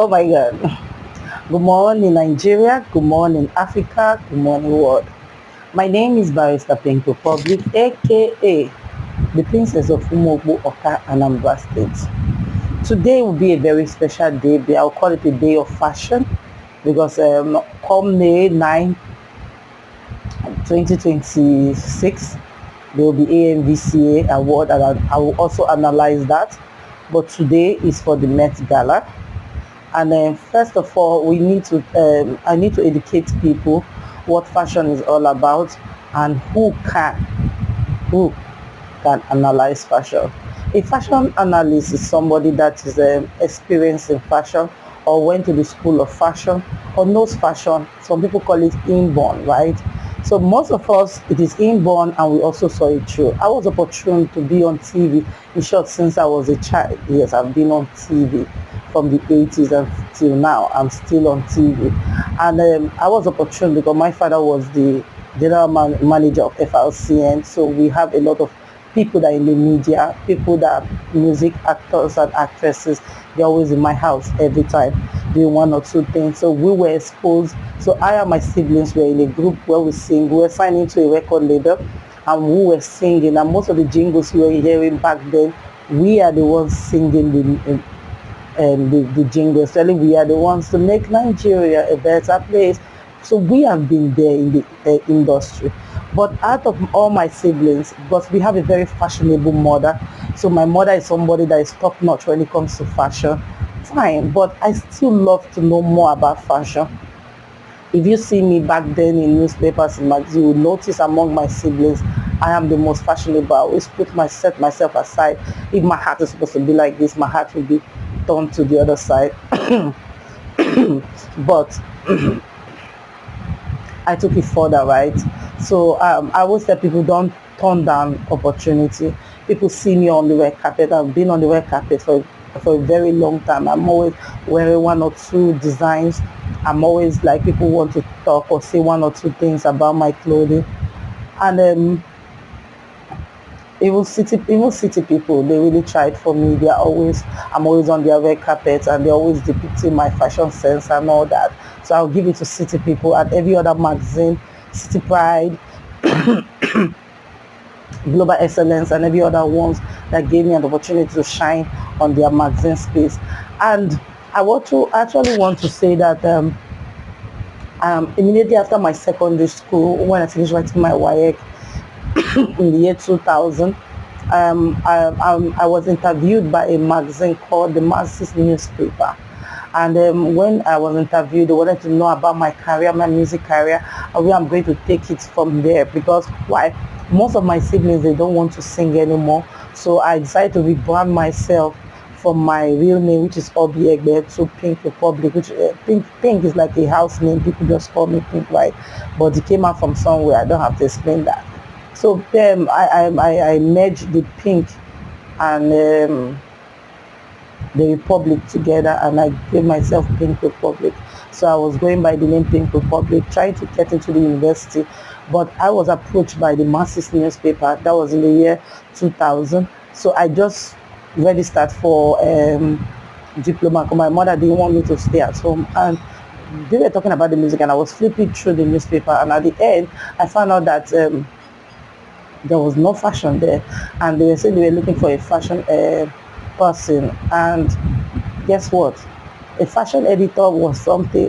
Oh my God. Good morning, Nigeria. Good morning, Africa. Good morning, world. My name is Barrister Pink Republic, aka the Princess of Umogbo Oka, Anambra State. Today will be a very special day. I'll call it a day of fashion because come May 9, 2026, there will be AMVCA award, and I will also analyze that. But today is for the Met Gala. And first of all, I need to educate people what fashion is all about and who can analyze fashion. A fashion analyst is somebody that is experienced in fashion or went to the school of fashion or knows fashion. Some people call it inborn, right? So most of us, it is inborn, and we also saw it through. I was opportune to be on TV. In short, since I was a child, yes, I've been on TV from the 80s and till now. I'm still on TV. And I was opportune because my father was the general manager of FLCN. So we have a lot of people that are in the media, people that are music actors and actresses. They're always in my house every time doing one or two things. So we were exposed. So I and my siblings were in a group where we sing. We were signed into a record label and we were singing. And most of the jingles we were hearing back then, we are the ones singing the jingles, telling we are the ones to make Nigeria a better place. So we have been there in the industry. But out of all my siblings, because we have a very fashionable mother, so my mother is somebody that is top notch when it comes to fashion. Fine, but I still love to know more about fashion. If you see me back then in newspapers and magazines, you will notice among my siblings, I am the most fashionable. I always set myself aside. If my heart is supposed to be like this, my heart will be turned to the other side. But I took it further, right? So I always tell people, don't turn down opportunity. People see me on the red carpet. I've been on the red carpet for a very long time. I'm always wearing one or two designs. I'm always like, people want to talk or say one or two things about my clothing. And even city people, they really tried for me. I'm always on their red carpet, and they're always depicting my fashion sense and all that. So I'll give it to city people and every other magazine, City Pride, Global Excellence, and every other ones that gave me an opportunity to shine on their magazine space. And I actually want to say that immediately after my secondary school, when I finished writing my WAEC in the year 2000, I was interviewed by a magazine called the Masses Newspaper. And when I was interviewed, they wanted to know about my career, my music career, and where I'm going to take it from there. Because why? Most of my siblings, they don't want to sing anymore. So I decided to rebrand myself from my real name, which is Obi Egbe, to Pink Republic, which Pink is like a house name. People just call me Pink, right? But it came out from somewhere. I don't have to explain that. So I merged the Pink and the Republic together, and I gave myself Pink Republic. So I was going by the name Pink Republic, trying to get into the university, but I was approached by the Masses Newspaper. That was in the year 2000. So I just registered for diploma, because my mother didn't want me to stay at home, and they were talking about the music, and I was flipping through the newspaper, and at the end I found out that there was no fashion there, and they were saying they were looking for a fashion person. And guess what? A fashion editor was something,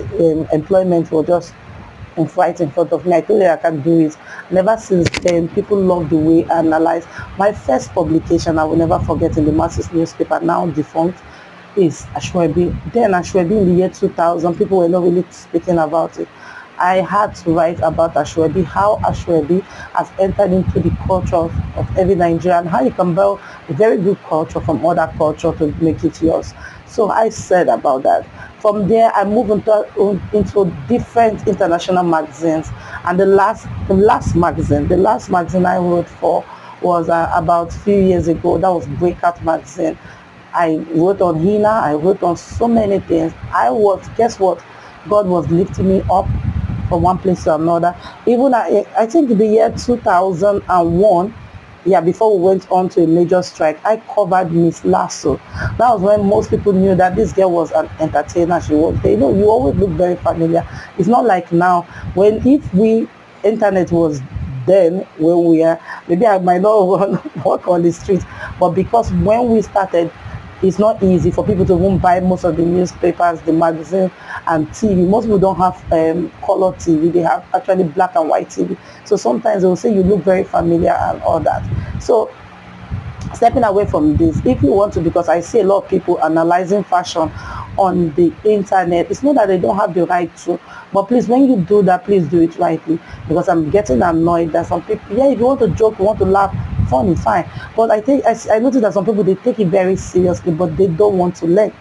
employment was just right in front of me. I told you I can't do it. Never since then, people love the way I analyze. My first publication, I will never forget, in the Masses Newspaper, now defunct, is Ashwebi. Then Ashwebi in the year 2000, people were not really speaking about it. I had to write about Ashwebi, how Ashwebi has entered into the culture of every Nigerian, how you can build a very good culture from other culture to make it yours. So I said about that. From there, I moved into different international magazines, and the last magazine I wrote for was about a few years ago. That was Breakout magazine. I wrote on Hina. I wrote on so many things. Guess what? God was lifting me up from one place to another. Even I think in the year 2001, Yeah, before we went on to a major strike, I covered Miss Lasso. That was when most people knew that this girl was an entertainer. She was, you know, you always look very familiar. It's not like now when if we internet was then when we are, maybe I might not walk on the streets, but because when we started, it's not easy for people to even buy most of the newspapers, the magazine, and TV. Most people don't have color TV. They have actually black and white TV. So sometimes they'll say you look very familiar and all that. So stepping away from this, if you want to, because I see a lot of people analyzing fashion on the internet, it's not that they don't have the right to, but please, when you do that, please do it rightly, because I'm getting annoyed that some people, yeah, if you want to joke, you want to laugh, funny, fine, but I think I noticed that some people, they take it very seriously, but they don't want to learn.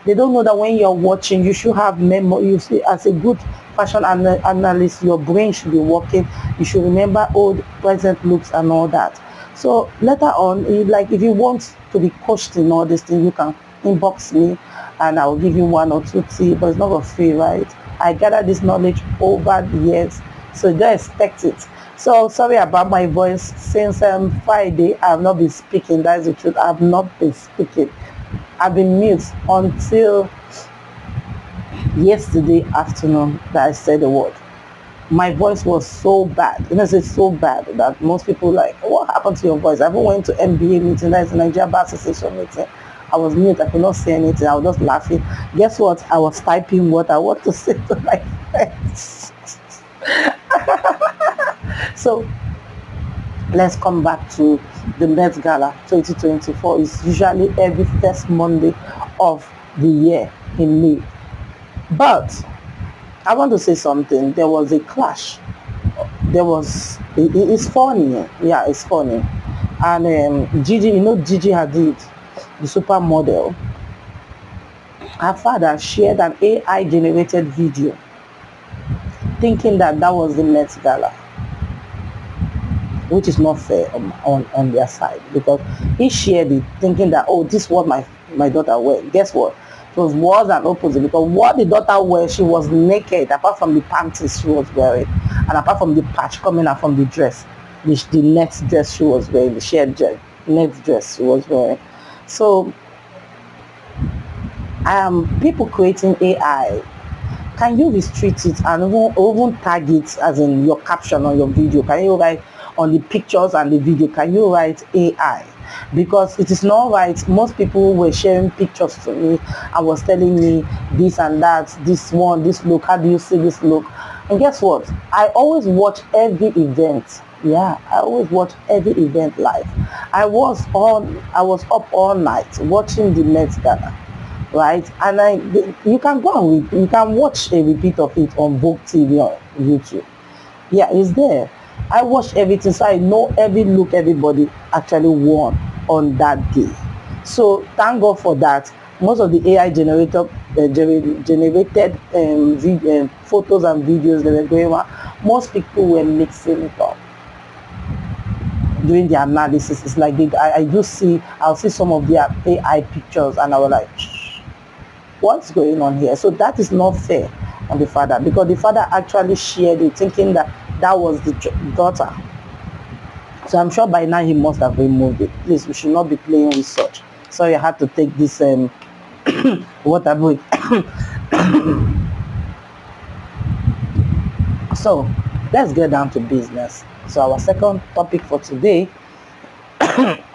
They don't know that when you're watching, you should have memory. You see, as a good fashion analyst, your brain should be working. You should remember old, present looks and all that. So later on, like if you want to be coached in all these things, you can inbox me and I'll give you one or two tips, but it's not for free, right? I gathered this knowledge over the years, so don't expect it. So sorry about my voice. Since Friday, I have not been speaking. That is the truth. I have not been speaking. I've been mute until yesterday afternoon that I said the word. My voice was so bad. You know, it's so bad that most people like, what happened to your voice? I even went to MBA meeting, that's the Nigeria Bar Association meeting. I was mute, I could not say anything, I was just laughing. Guess what? I was typing what I want to say to my friends. So let's come back to the Met Gala 2024. It's usually every first Monday of the year in May. But I want to say something. There was a clash. It's funny. Yeah, it's funny. And Gigi, you know Gigi Hadid, the supermodel, her father shared an AI generated video thinking that that was the Met Gala, which is not fair on their side, because he shared it thinking that, oh, this is what my daughter wear. Guess what? It was an opposite, because what the daughter wear, she was naked apart from the panties she was wearing and apart from the patch coming out from the dress, the net dress she was wearing, the shared net dress she was wearing. So people creating AI, can you restrict it and even tag it as in your caption on your video? Can you write on the pictures and the video, can you write AI? Because it is not right. Most people were sharing pictures to me and was telling me this and that, this one, this look, how do you see this look? And guess what? I always watch every event. Yeah, I always watch every event live. I was up all night watching the Met Gala, right? And you can go and you can watch a repeat of it on Vogue TV on YouTube. Yeah, it's there. I watched everything, so I know every look everybody actually wore on that day. So thank God for that. Most of the AI generated photos and videos that were going on, most people were mixing it up doing the analysis. It's like I'll see some of their AI pictures and I was like, what's going on here? So that is not fair on the father, because the father actually shared it thinking that that was the daughter. So I'm sure by now he must have removed it. Please, we should not be playing with such. Sorry, I had to take this water break. So let's get down to business. So our second topic for today is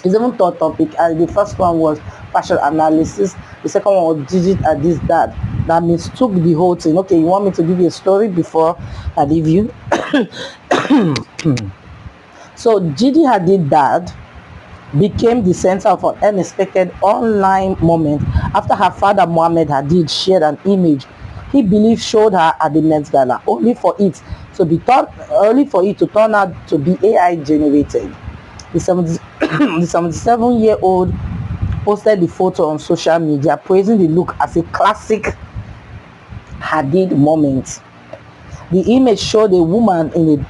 even third topic. And the first one was fashion analysis. The second one was digit at this that. That mistook the whole thing. Okay, you want me to give you a story before I leave you? So Gigi Hadid dad became the center of an unexpected online moment after her father Mohammed Hadid shared an image he believed showed her at the Met Gala, only for it to turn out to be AI generated. The 77-year-old posted the photo on social media, praising the look as a classic Hadid moment. The image showed a woman in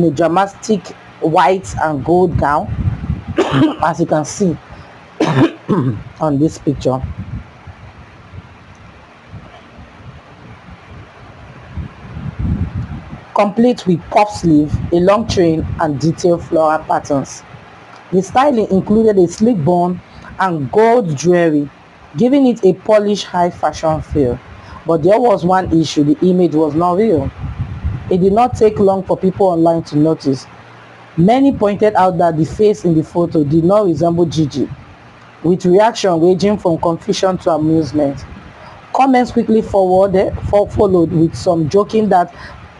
a dramatic white and gold gown, as you can see on this picture. complete with puff sleeve, a long train, and detailed floral patterns. The styling included a sleek bun and gold jewelry, giving it a polished high fashion feel. But there was one issue: the image was not real. It did not take long for people online to notice. Many pointed out that the face in the photo did not resemble Gigi, with reaction ranging from confusion to amusement. Comments quickly followed, with some joking that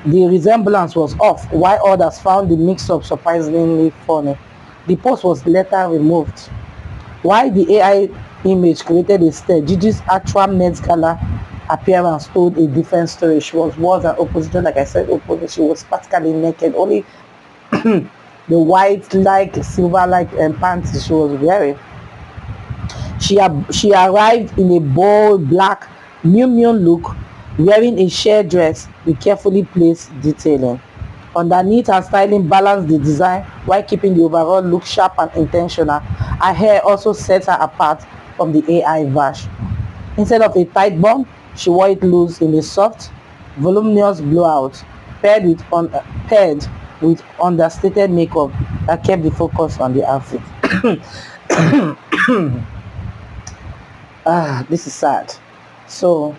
the resemblance was off, while others found the mix-up surprisingly funny. The post was later removed. While the AI image created a stare, Gigi's actual Met Gala appearance told a different story. She was an opposite, like I said, opposite. She was practically naked. Only the white, like silver, like pants she was wearing. She arrived in a bold black Miu Miu look, wearing a sheer dress with carefully placed detailing. Underneath, her styling balanced the design while keeping the overall look sharp and intentional. Her hair also sets her apart from the AI version. Instead of a tight bun, she wore it loose in a soft, voluminous blowout, paired with understated makeup that kept the focus on the outfit. This is sad. So,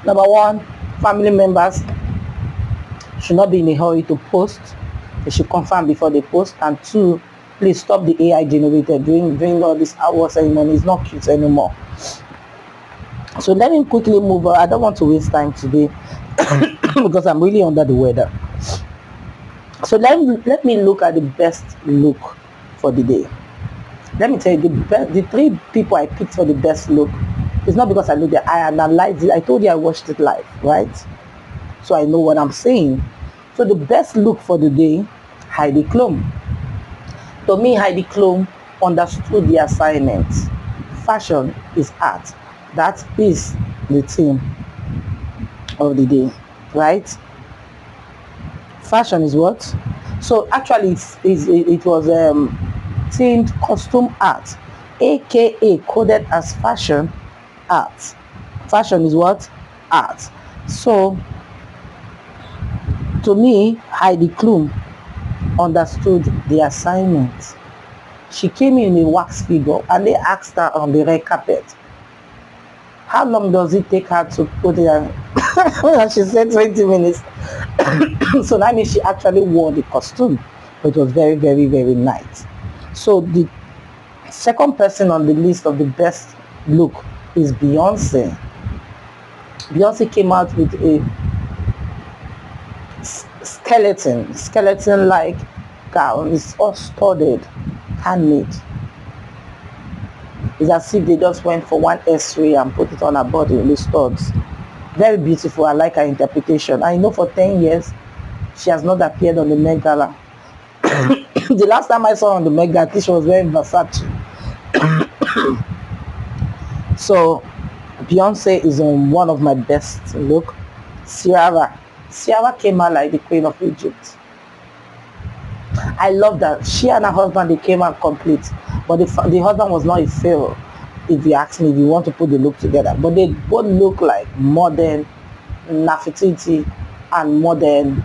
number one, family members should not be in a hurry to post. They should confirm before they post. And two, please stop the AI generated during all this award ceremony. It's not cute anymore. So let me quickly move on. I don't want to waste time today because I'm really under the weather. So let me look at the best look for the day. Let me tell you, the three people I picked for the best look, it's not because I know that I analyzed it. I told you I watched it live, right? So I know what I'm saying. So the best look for the day, Heidi Klum. To me, Heidi Klum understood the assignment. Fashion is art. That is the theme of the day, right? Fashion is what? So actually, it was themed costume art, aka coded as fashion art. Fashion is what? Art. So to me, Heidi Klum understood the assignment. She came in a wax figure and they asked her on the red carpet, how long does it take her to put it on? She said 20 minutes. So that means she actually wore the costume. It was very, very, very nice. So the second person on the list of the best look is Beyonce. Beyonce came out with a skeleton-like gown. It's all studded, handmade. It's as if they just went for one X-ray and put it on her body in the studs. Very beautiful. I like her interpretation. I know for 10 years she has not appeared on the Met Gala. The last time I saw her on the Met Gala, she was wearing Versace. So Beyonce is on one of my best look. Ciara came out like the Queen of Egypt. I love that. She and her husband, they came out complete. But the husband was not a pharaoh, if you ask me, if you want to put the look together. But they both look like modern Nefertiti and modern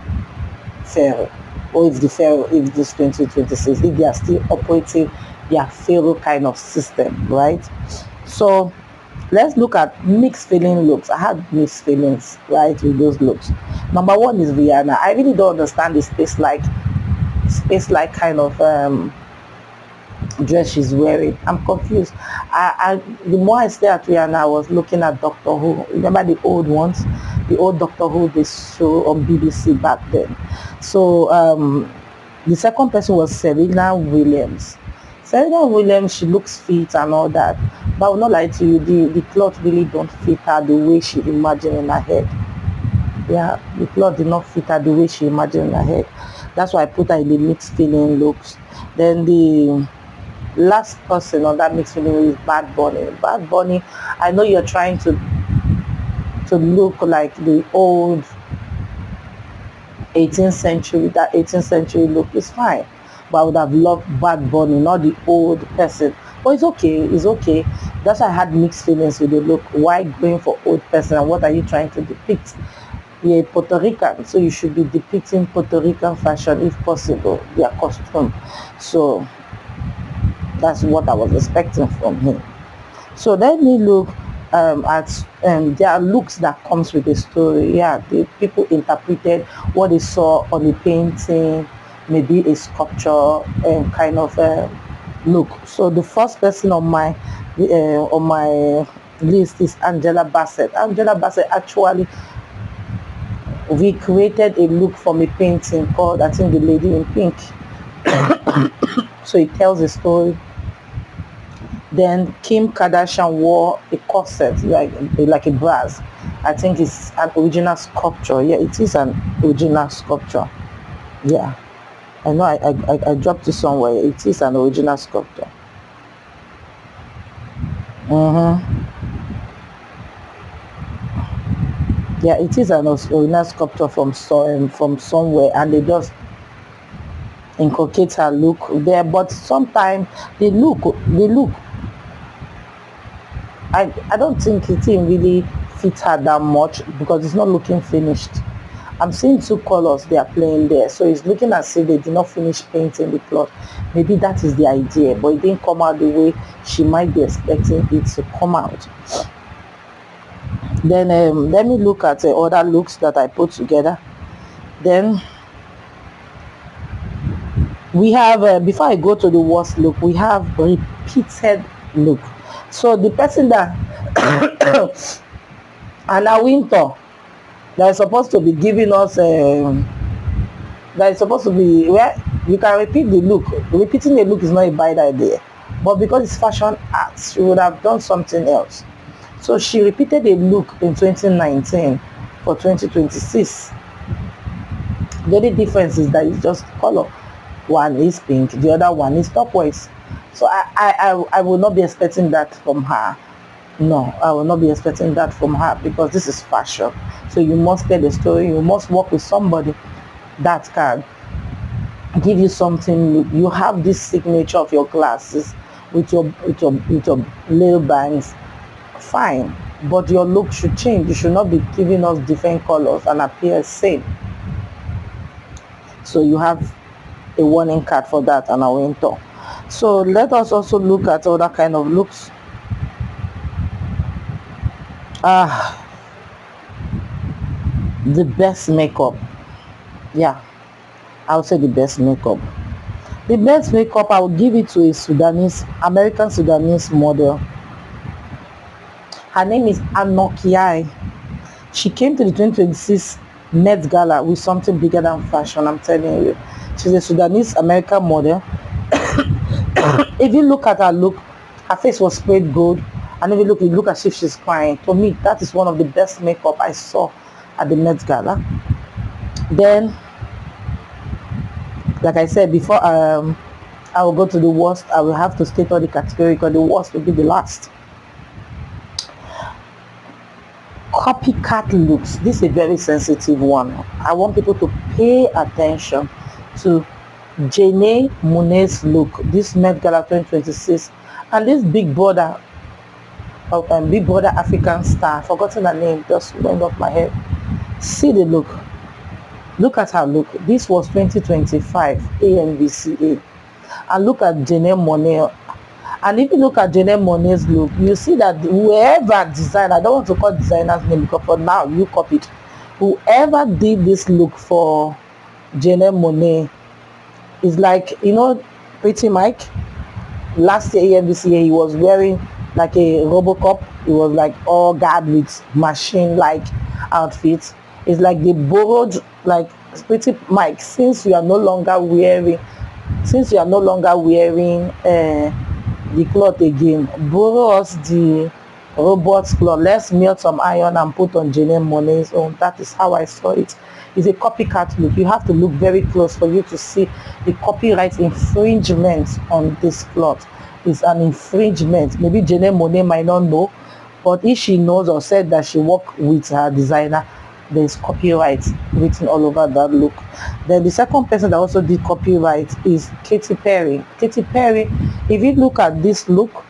pharaoh. Or if the pharaoh, if this 2026, if they are still operating their pharaoh kind of system, right? So let's look at mixed feeling looks. I had mixed feelings, right, with those looks. Number one is Rihanna. I really don't understand the space-like kind of dress she's wearing. I'm confused. The more I stare at Rihanna, I was looking at Doctor Who. Remember the old ones, the old Doctor Who they show on BBC back then. So the second person was Serena Williams. Serena Williams, she looks fit and all that, but I will not lie to you, the cloth really don't fit her the way she imagined in her head. Yeah, the cloth did not fit her the way she imagined in her head. That's why I put her in the mixed feeling looks. Then the last person on that mixed feeling is Bad Bunny. Bad Bunny, I know you're trying to look like the old 18th century. That 18th century look is fine, but I would have loved Bad Bunny, not the old person But it's okay, it's okay. That's why I had mixed feelings with the look. Why going for old person, and what are you trying to depict? You're a Puerto Rican, so you should be depicting Puerto Rican fashion if possible, their costume. So that's what I was expecting from him. So let me look at there are looks that comes with the story. Yeah, the people interpreted what they saw on a painting, maybe a sculpture, and kind of look. So the first person on my list is Angela Bassett. Angela Bassett actually recreated a look from a painting called, I think, The Lady in Pink. So it tells a story. Then Kim Kardashian wore a corset, like a brass. I think it's an original sculpture. Yeah, it is an original sculpture. Yeah, I know. I dropped it somewhere. It is an original sculpture. Yeah, it is an original sculpture from somewhere, and they just inculcate her look there. But sometimes the look I don't think it even really fits her that much because it's not looking finished. I'm seeing two colors they are playing there, so it's looking as if they did not finish painting the cloth. Maybe that is the idea, but it didn't come out the way she might be expecting it to come out. Then let me look at other looks that I put together. Then we have before I go to the worst look, we have repeated look. So the person that Anna Winter, that is supposed to be giving us that is supposed to be where you can repeat the look. Repeating the look is not a bad idea, but because it's fashion art, she would have done something else. So she repeated a look in 2019 for 2026. The only difference is that it's just color. One is pink, the other one is turquoise. So I will not be expecting that from her. No, I will not be expecting that from her because this is fashion. So you must tell the story. You must work with somebody that can give you something. You have this signature of your glasses with your little bangs. Fine, but your look should change. You should not be giving us different colors and appear same. So you have a warning card for that, and I will talk. So let us also look at other kind of looks. The best makeup. Yeah, I would say the best makeup. The best makeup, I will give it to a American Sudanese model. Her name is Anokiai. She came to the 2026 Met Gala with something bigger than fashion, I'm telling you. She's a Sudanese American model. If you look at her look, her face was sprayed gold, and if you look as if she's crying. To me, that is one of the best makeup I saw at the Met Gala. Then, like I said before, I will go to the worst. I will have to state all the category because the worst will be the last. Copycat looks. This is a very sensitive one. I want people to pay attention to Janelle Monáe's look, this Met Gala 2026, and this Big Brother African star. Forgotten her name, just went off my head. See the look. Look at her look. This was 2025 AMVCA, and look at Janelle Monáe. And if you look at Janelle Monáe's look, you see that whoever designed, I don't want to call designer's name because for now you copied, whoever did this look for Janelle Monáe is like, Pretty Mike. Last year AMVCA, he was wearing like a Robocop. He was like all garbed with machine-like outfits. It's like they borrowed, like, Pretty Mike, since you are no longer wearing the cloth again, borrow us the robot's cloth. Let's melt some iron and put on Janelle Monáe's own. That is how I saw it. It's a copycat look. You have to look very close for you to see the copyright infringement on this cloth. It's an infringement. Maybe Janelle Monáe might not know, but if she knows or said that she worked with her designer, there's copyright written all over that look. Then the second person that also did copyright is Katy Perry. Katy Perry, if you look at this look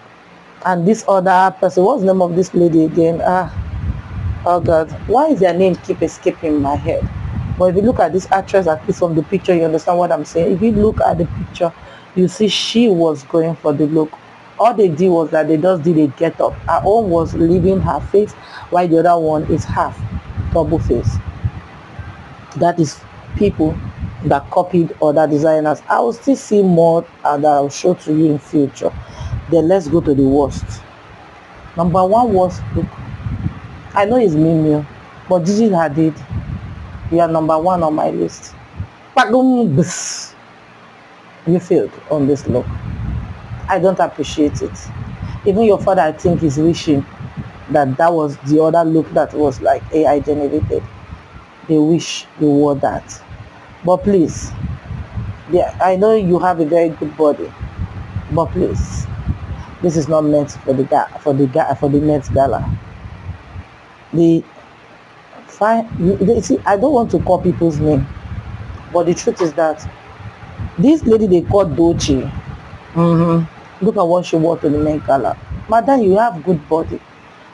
and this other person, what's the name of this lady again? Oh God, why is their name keep escaping my head? But if you look at this actress, at least from the picture, you understand what I'm saying. If you look at the picture, you see she was going for the look. All they did was that they just did a get up. Her own was leaving her face, while the other one is half double face. That is people that copied other designers. I will still see more and I'll show to you in future. Then let's go to the worst. Number one worst look. I know it's Mimio, but Gigi Hadid, you are number one on my list. You failed on this look. I don't appreciate it. Even your father, I think, is wishing that that was the other look that was like AI generated. They wish you wore that. But please, yeah, I know you have a very good body, but please, this is not meant for the Met Gala. See, I don't want to call people's name, but the truth is that this lady they call Dochi. Look at what she wore to the Met Gala. Madam, you have good body.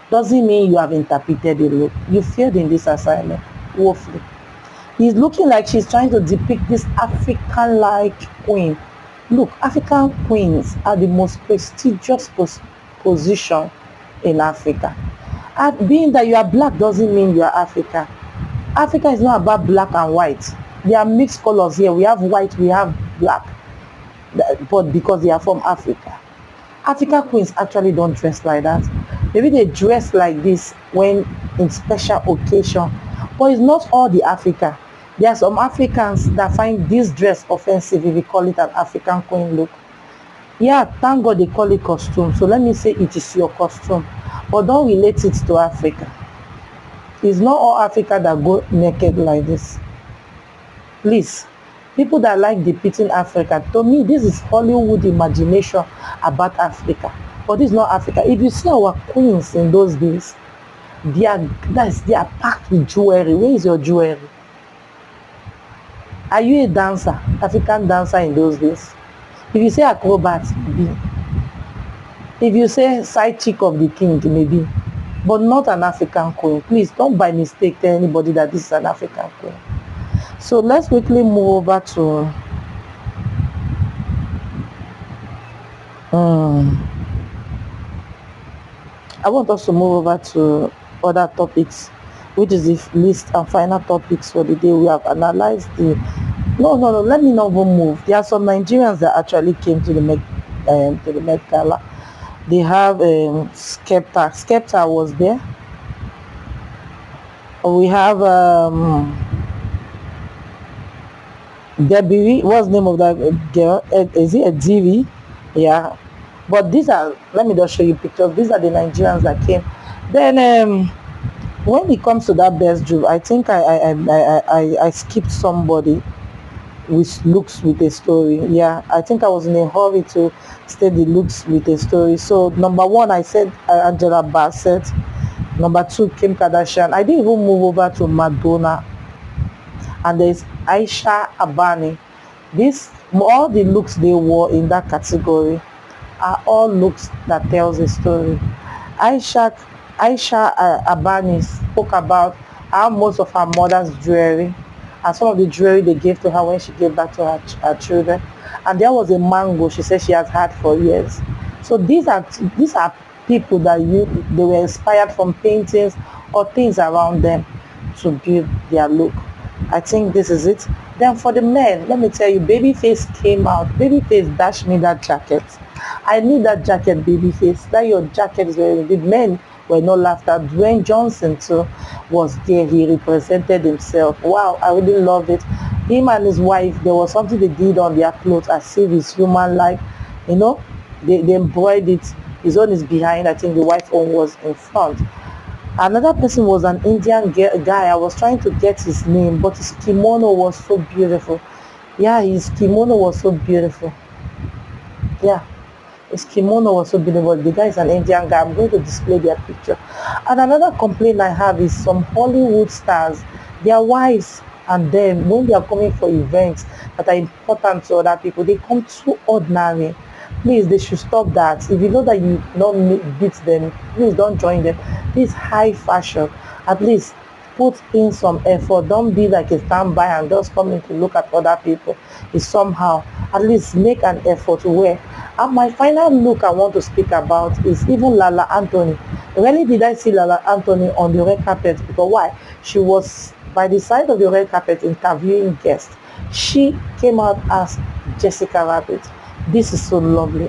Doesn't mean you have interpreted the look. You failed in this assignment woefully. He's looking like she's trying to depict this African-like queen. Look, African queens are the most prestigious position in Africa. And being that you are black doesn't mean you are African. Africa is not about black and white. There are mixed colors here. We have white, we have black. But because they are from Africa. African queens actually don't dress like that. Maybe they dress like this when in special occasion. But it's not all the Africa. There are some Africans that find this dress offensive if we call it an African queen look. Yeah, thank God they call it costume. So let me say it is your costume. But don't relate it to Africa. It's not all Africa that go naked like this. Please, people that like depicting Africa, to me, this is Hollywood imagination about Africa. But this is not Africa. If you see our queens in those days, they are packed with jewelry. Where is your jewelry? Are you a dancer, African dancer in those days? If you say acrobat, maybe. If you say side chick of the king, maybe. But not an African queen. Please don't by mistake tell anybody that this is an African queen. So let's quickly move over to I want us to move over to other topics, which is the list and final topics for the day. We have analyzed the no, let me not even move. There are some Nigerians that actually came to the Met Gala. They have Skepta. Skepta was there. We have Debbie. What's the name of that girl? Is it a Divi? Yeah. But these are, let me just show you pictures. These are the Nigerians that came. Then when it comes to that best group, I think I skipped somebody which looks with a story. Yeah, I think I was in a hurry to state the looks with a story. So number one, I said Angela Bassett. Number two, Kim Kardashian. I didn't even move over to Madonna. And there's Aisha Abani. All the looks they wore in that category are all looks that tells a story. Aisha Abani spoke about how most of her mother's jewelry and some of the jewelry they gave to her when she gave back to her children. And there was a mango she said she has had for years. So these are people that they were inspired from paintings or things around them to build their look. I think this is it. Then for the men, let me tell you, Babyface came out. Babyface dashed me that jacket. I need that jacket, Babyface. That your jacket is very good. Men were not laughed at. Dwayne Johnson too was there. He represented himself. Wow, I really love it. Him and his wife, there was something they did on their clothes as if it's human like. You know, they embroidered it. His own is behind. I think the wife's own was in front. Another person was an Indian guy. I was trying to get his name, but his kimono was so beautiful. Yeah, his kimono was so beautiful. Yeah, His kimono was so beautiful. The guy is an Indian guy. I'm going to display their picture. And another complaint I have is some Hollywood stars, their wives and them, when they are coming for events that are important to other people, they come too ordinary. Please, they should stop that. If you know that you don't beat them, please don't join them. This high fashion, at least put in some effort. Don't be like a standby and just coming to look at other people. It's somehow, at least make an effort to wear. And my final look I want to speak about is even Lala Anthony. Rarely did I see Lala Anthony on the red carpet, because why? She was by the side of the red carpet interviewing guests. She came out as Jessica Rabbit. This is so lovely.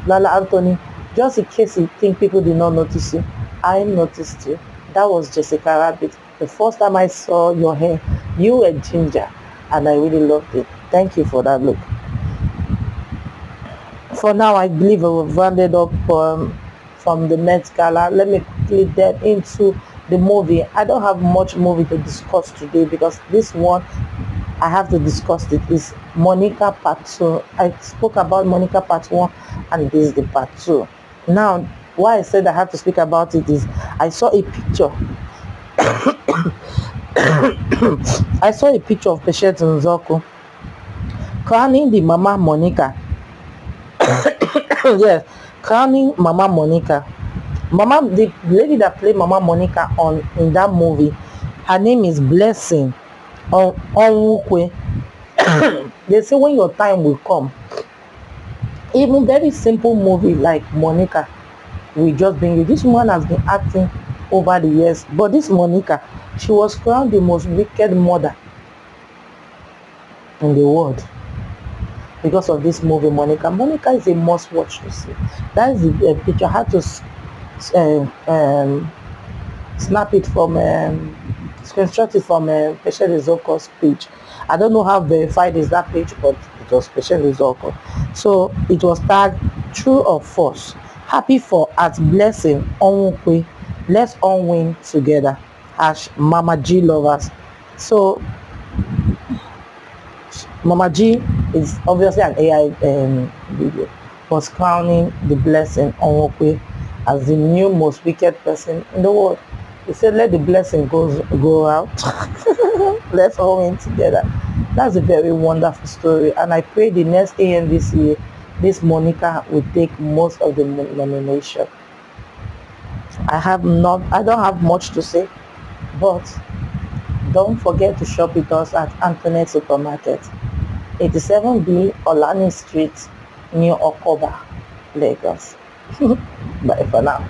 Lala Anthony, just in case you think people did not notice you, I noticed you. That was Jessica Rabbit. The first time I saw your hair, you were ginger, and I really loved it. Thank you for that look. For now, I believe we've rounded up from the Met Gala. Let me quickly get into the movie. I don't have much movie to discuss today because this one I have to discuss it is Monica Part 2. I spoke about Monica Part 1 and this is the Part 2. Now, why I said I have to speak about it is I saw a picture. I saw a picture of Peshet Nzoko crowning the Mama Monica. Yes, crowning Mama Monica. The lady that played Mama Monica in that movie, her name is Blessing Onwukwe. They say when your time will come, even very simple movie like Monica will just bring you. This woman has been acting over the years, but this Monica, she was crowned the most wicked mother in the world because of this movie Monica. Monica is a must watch to see. That is the picture. I had to snap it from screenshot it from Patient Izoko's page. I don't know how verified is that page, but it was Patient Izoko. So it was tagged true or false. Happy for at Blessing Onwukwe. Let's all win together. As Mama G lovers. So Mama G is obviously an AI video, was crowning the Blessing Onwukwe as the new most wicked person in the world. He said, let the blessing go out. Let's all win together. That's a very wonderful story. And I pray the next AMVCA, this Monica will take most of the nomination. I don't have much to say, but don't forget to shop with us at Antoinette Supermarket, 87B Olani Street, near Okoba, Lagos. Bye for now.